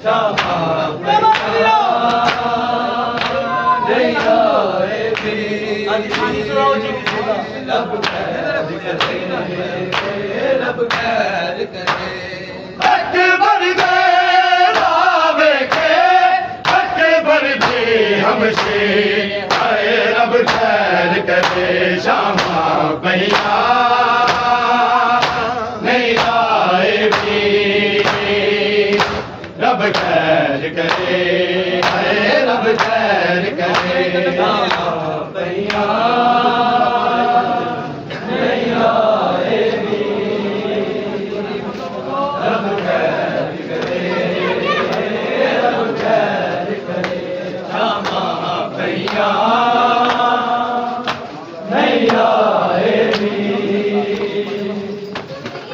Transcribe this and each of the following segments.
शामा भैया नहीं आए भी रब खैर करे रब खैर करे अकबर दे रावे के अकबर भी हमसे आए रब खैर करे शामा भैया नहीं आए भी रब खैर करे रब खैर करे शामा भैया नहीं आए भी रब खैर करे रब खैर करे शामा भैया नहीं आए भी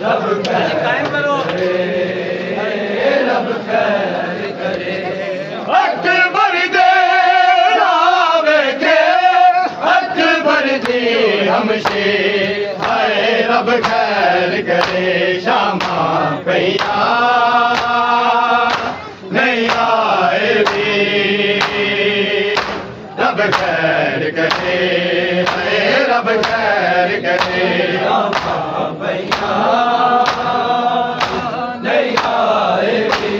रब खैर करे रब खैर करे अकबर दे रावे के अकबर दे हमसे हाय रब खैर करे शामा भैया नहीं आए भी रब खैर करे हाय रब खैर करे शामा भैया नहीं आए भी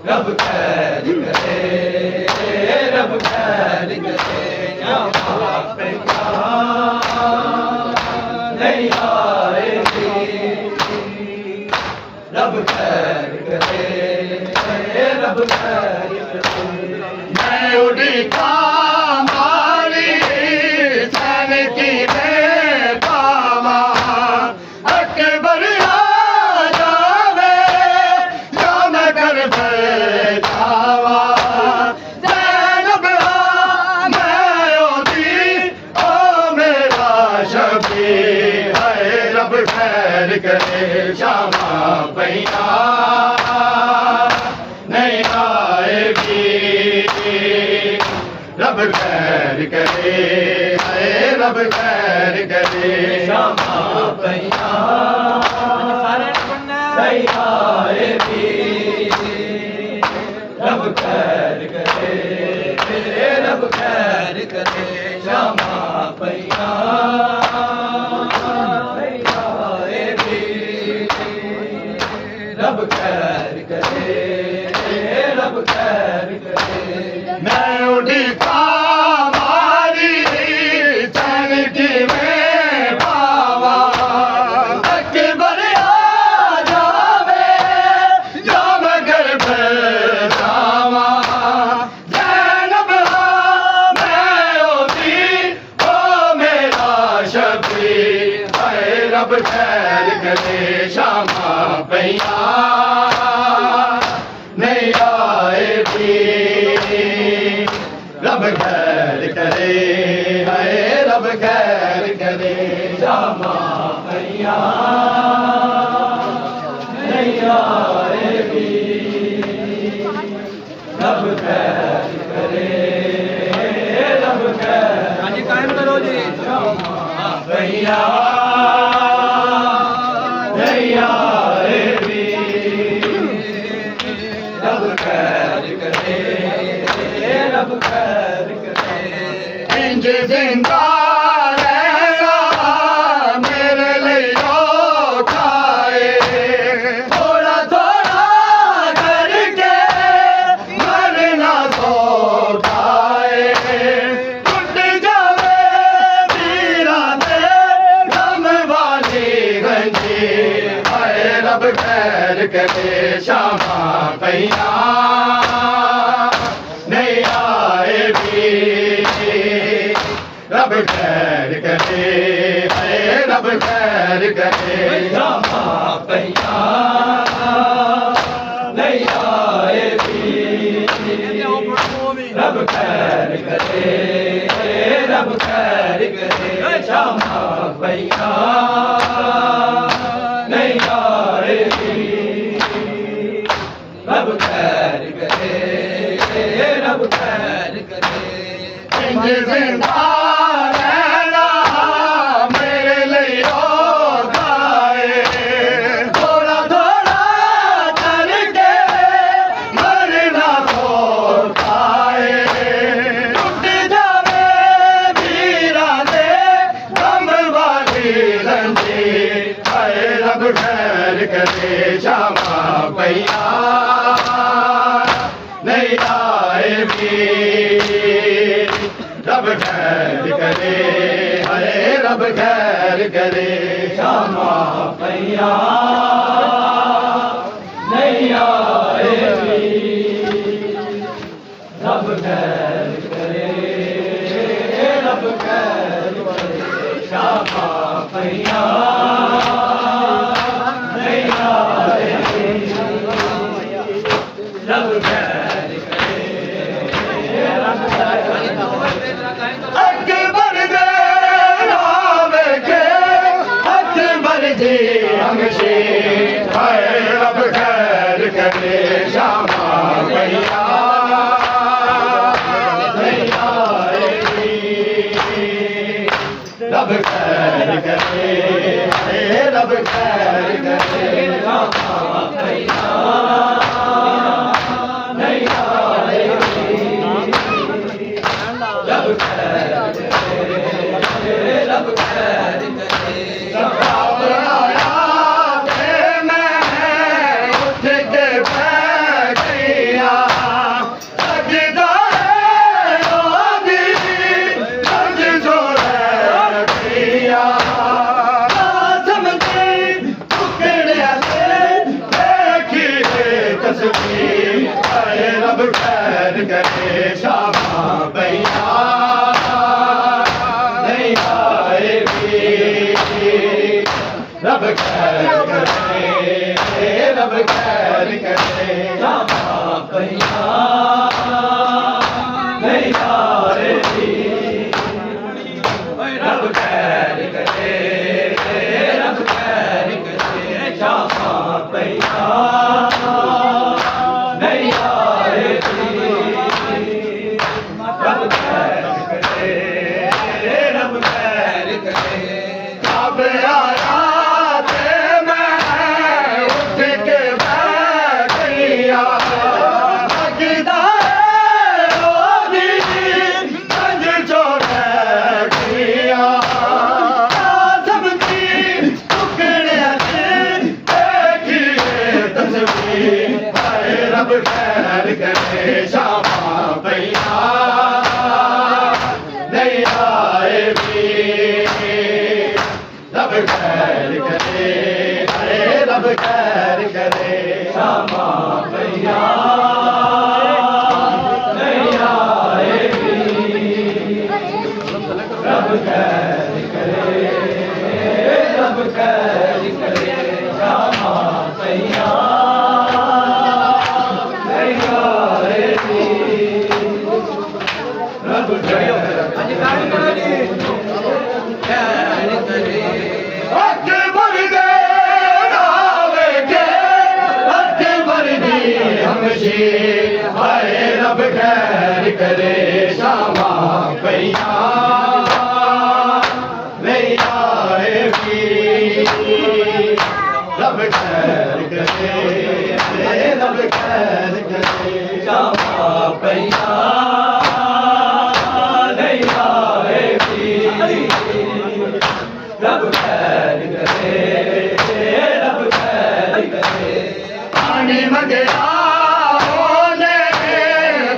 रब खैर करे रब खैर करे शामा भैया नहीं आए भी रब खैर करे रब खैर करे मैं उड़ी कामाली सन की मैं पावा अकबर आ जावे जो मैं कर बैठावा ज़ैनब मैं होती ओ मेरा शबी है रब खैर करे शामा भैया नहीं आए भी रब खैर करे है रब खैर करे शामा भैया नहीं आए भी रब खैर करे रब खैर करे शामा भैया नहीं आए भी रब खैर करे रब खैर करे मैं उठी कामारी चैन की मैं पावा अकबर आ जावे जो मैं घर बैठावा ज़ैनब मैं होती ओ मेरा शबी है रब खैर करे शामा भैया नहीं आए भी रब खैर करे है रब खैर करे शामा भैया नहीं आए भी रब खैर करे रब खैर जी कायम करो जी शामा भैया नहीं आए भी रब खैर करे रब खैर करे इंज जिंदा रहना मेरे लिए खाए थोड़ा थोड़ा करके मरना तो खाए टूट जावे वीरा दे गम वाली गंजी हाय रब खैर करे शामा भैया नहीं आए भी रब खैर करे है रब खैर करे शामा भैया नहीं आए भी रब खैर करे रब खैर करे शामा भैया नहीं आए भी रब खैर करे रब खैर करे जिंदा रहना मेरे लिए गाए थोड़ा थोड़ा करके भैया नहीं आए वीर रब खैर करे हरे रब खैर करे श्यामा भैया नहीं आए रब खैर करे रब खैर करे श्यामा भैया नहीं आए रब खैर करे रब खैर अकबर दे नाम के अकबर जी हमसे हाय रब खैर करे श्यामा भैया नहीं आए रब खैर करे रब खैर करे श्यामा भैया नहीं आए रब खैर करे रब खैर करे रब खैर करे श्यामा भैया नहीं आए रब खैर करे रब खैर करे श्यामा भैया नहीं आए रब खैर करे रब खैर करे श्यामा भैया नहीं आए रब खैर करे रब खैर करे अब आया थे मैं उठ के बैठ गया रब खैर करे श्यामा भैया नहीं आए रब खैर करे रब खैर करे श्यामा भैया नहीं आए रब खैर करे रब खैर करे श्यामा भैया अकबर दे नाम के अकबर जी हमसे हाय रब खैर करे श्यामा भैया नहीं आए रब खैर करे रब खैर करे श्यामा भैया नहीं आए रब खैर करे रब खैर करे पानी मंगया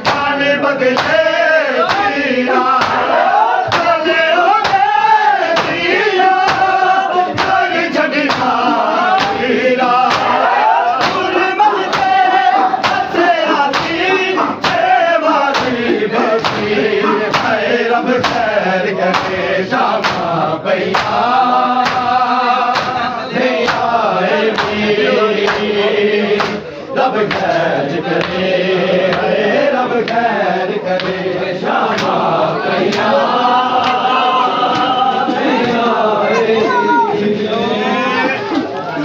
पानी बगले रब खैर करे श्यामा भैया नहीं आए रब खैर करे रब खैर करे श्यामा भैया नहीं आए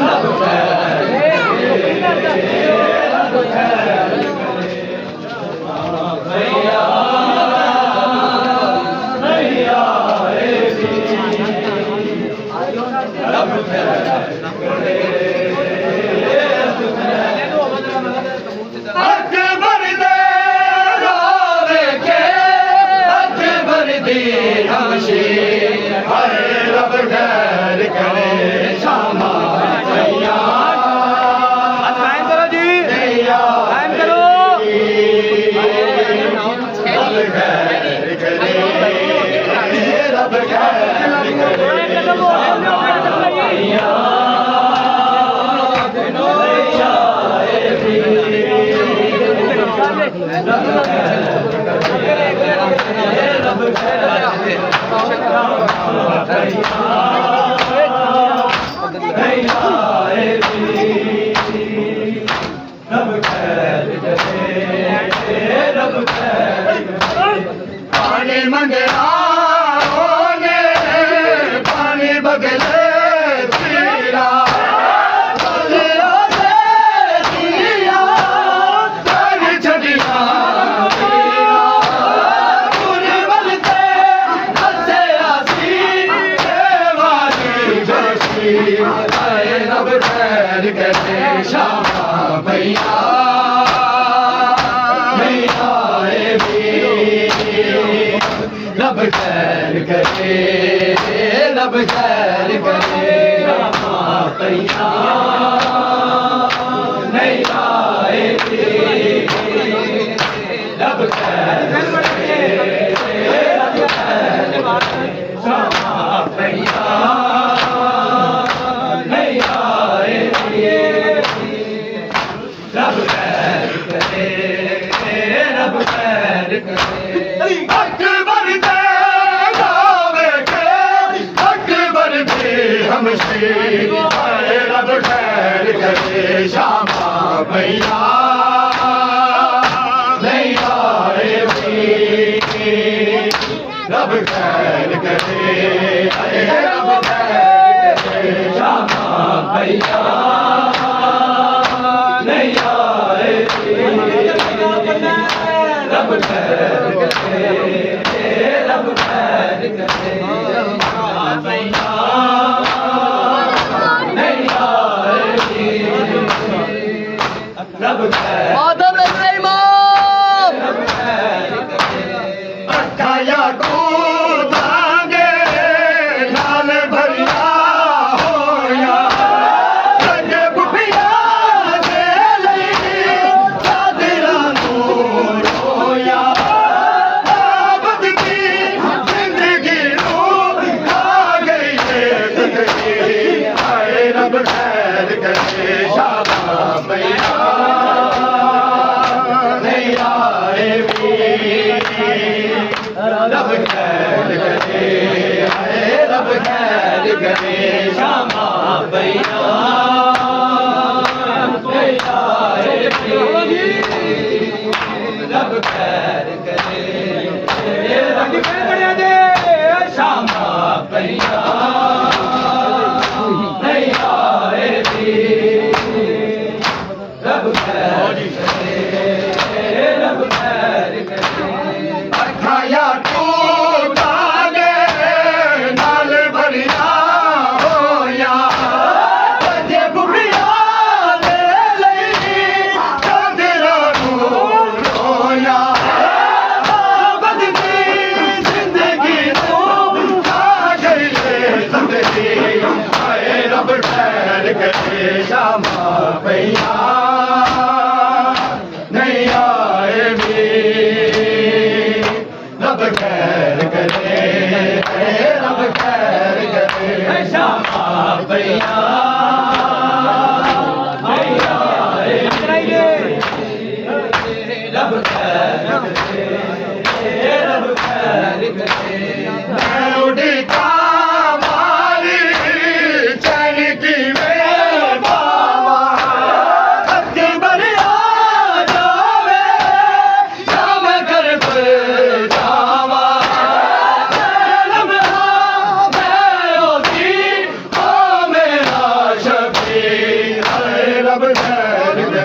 रब खैर करे रब खैर करे भैया रब खैर करे अकबर दे नाम के अकबर दी पानी मंगना होने पानी बगले पीरा रब खैर करे शामा भैया नहीं आए भी रब खैर करे शामा भैया नहीं आए भी रब खैर करे शामा भैया अकबर दे गावे के अकबर भी हमसे रब खैर करे शामा भैया नहीं आए भी रब खैर करे रब खैर करे शामा भैया नहीं आए रब खैर करे रब खैर करे भैया नहीं आए रब खैर आदम इब्राहिम रब खैर करे अठाया कूदांगे लाल भरिया होया रंगे बुढ़िया दे लई चादरा नूर होया आबद की जिंदगी नूर खा गई है जिंदगी आए रब खैर करे शामा भैया नहीं आए भी रब खैर करे रब खैर करे शामा भैया नहीं आए भी रब खैर करे शामा भैया नहीं आए भी रब खैर करे रब खैर करे अठाया टूटांगे नाल भरिया होया बजे बुढ़िया दे लई चादरा नूर होया आबद की जिंदगी नूर खा गई है जिंदगी आए रब खैर करे शामा भैया नहीं आए भी रब खैर करे रब खैर करे शामा भैया